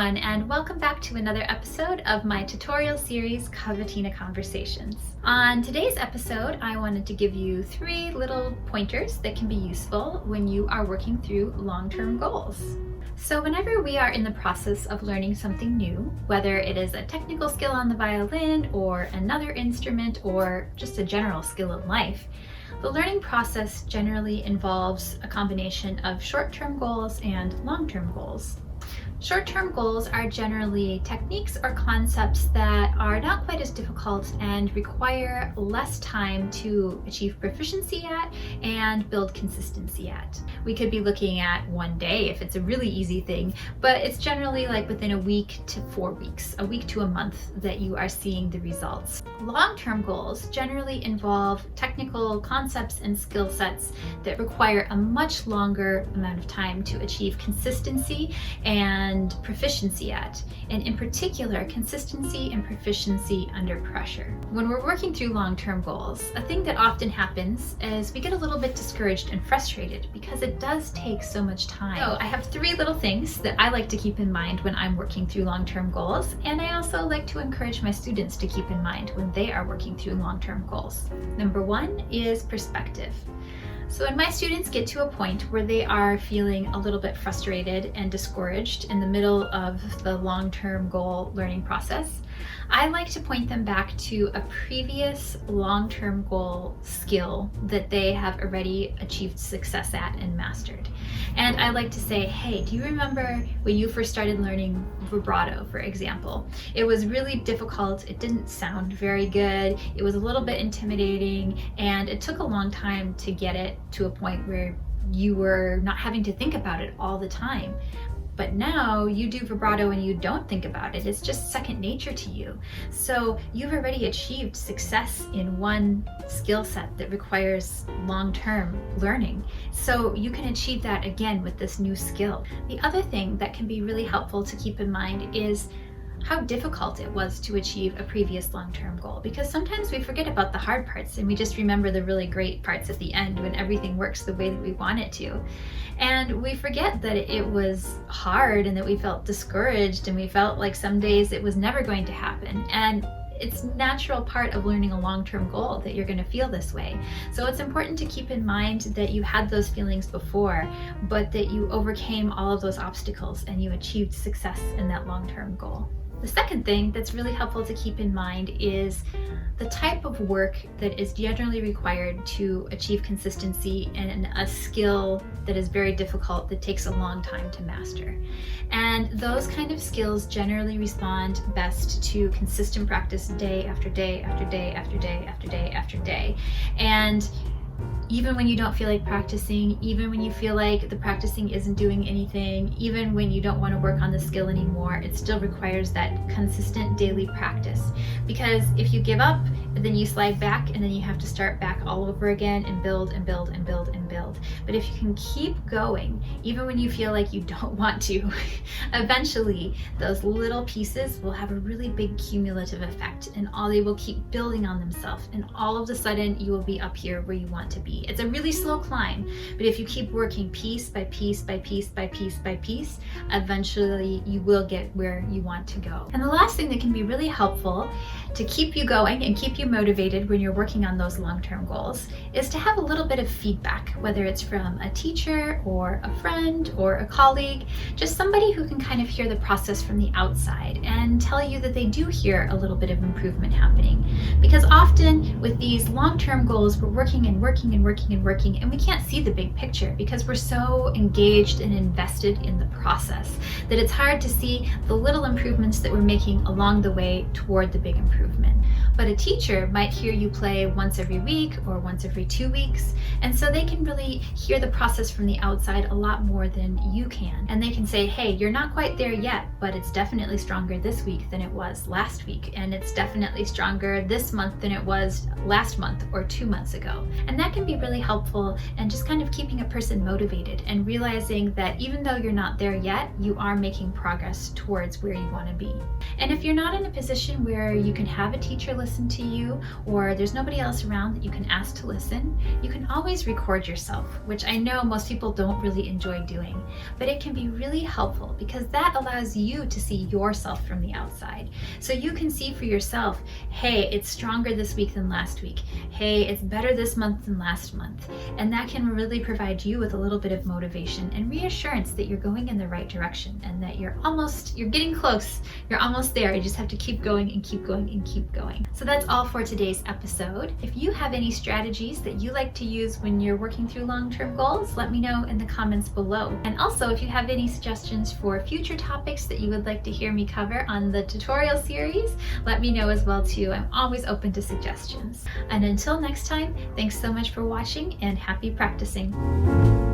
everyone, and welcome back to another episode of my tutorial series, Cavatina Conversations. On today's episode, I wanted to give you 3 little pointers that can be useful when you are working through long-term goals. So whenever we are in the process of learning something new, whether it is a technical skill on the violin or another instrument or just a general skill in life, the learning process generally involves a combination of short-term goals and long-term goals. Short-term goals are generally techniques or concepts that are not quite as difficult and require less time to achieve proficiency at and build consistency at. We could be looking at one day if it's a really easy thing, but it's generally like within a week to 4 weeks, a week to a month that you are seeing the results. Long-term goals generally involve technical concepts and skill sets that require a much longer amount of time to achieve consistency and proficiency at, and in particular, consistency and proficiency under pressure. When we're working through long-term goals, a thing that often happens is we get a little bit discouraged and frustrated because it does take so much time. So I have 3 little things that I like to keep in mind when I'm working through long-term goals, and I also like to encourage my students to keep in mind when they are working through long-term goals. Number 1 is perspective. So when my students get to a point where they are feeling a little bit frustrated and discouraged in the middle of the long-term goal learning process, I like to point them back to a previous long-term goal skill that they have already achieved success at and mastered. And I like to say, hey, do you remember when you first started learning vibrato, for example? It was really difficult, it didn't sound very good, it was a little bit intimidating, and it took a long time to get it to a point where you were not having to think about it all the time. But now you do vibrato and you don't think about it. It's just second nature to you. So you've already achieved success in one skill set that requires long-term learning. So you can achieve that again with this new skill. The other thing that can be really helpful to keep in mind is how difficult it was to achieve a previous long-term goal, because sometimes we forget about the hard parts and we just remember the really great parts at the end when everything works the way that we want it to. And we forget that it was hard and that we felt discouraged and we felt like some days it was never going to happen. And it's a natural part of learning a long-term goal that you're going to feel this way. So it's important to keep in mind that you had those feelings before, but that you overcame all of those obstacles and you achieved success in that long-term goal. The second thing that's really helpful to keep in mind is the type of work that is generally required to achieve consistency in a skill that is very difficult, that takes a long time to master. And those kind of skills generally respond best to consistent practice day after day after day after day after day after day. And even when you don't feel like practicing, even when you feel like the practicing isn't doing anything, even when you don't want to work on the skill anymore, it still requires that consistent daily practice. Because if you give up, then you slide back and then you have to start back all over again and build and build and build and build. But if you can keep going, even when you feel like you don't want to, eventually those little pieces will have a really big cumulative effect, and they will keep building on themselves, and all of a sudden you will be up here where you want to be. It's a really slow climb, but if you keep working piece by piece by piece by piece by piece, eventually you will get where you want to go. And the last thing that can be really helpful to keep you going and keep you motivated when you're working on those long-term goals is to have a little bit of feedback, whether it's from a teacher or a friend or a colleague, just somebody who can kind of hear the process from the outside and tell you that they do hear a little bit of improvement happening. Because often with these long-term goals, we're working and working and working and working, and we can't see the big picture because we're so engaged and invested in the process that it's hard to see the little improvements that we're making along the way toward the big improvement. But a teacher might hear you play once every week or once every 2 weeks, and so they can really hear the process from the outside a lot more than you can. And they can say, hey, you're not quite there yet, but it's definitely stronger this week than it was last week, and it's definitely stronger this month than it was last month or 2 months ago. And that can be really helpful, and just kind of keeping a person motivated and realizing that even though you're not there yet, you are making progress towards where you want to be. And if you're not in a position where you can have a teacher listen to you, or there's nobody else around that you can ask to listen, you can always record yourself, which I know most people don't really enjoy doing, but it can be really helpful because that allows you to see yourself from the outside. So you can see for yourself, hey, it's stronger this week than last week. Hey, it's better this month than last month. And that can really provide you with a little bit of motivation and reassurance that you're going in the right direction and that you're getting close. You're almost there. You just have to keep going and keep going and keep going. So that's all for today's episode. If you have any strategies that you like to use when you're working through long-term goals, let me know in the comments below. And also, if you have any suggestions for future topics that you would like to hear me cover on the tutorial series, let me know as well too. I'm always open to suggestions. And until next time, thanks so much for watching and happy practicing.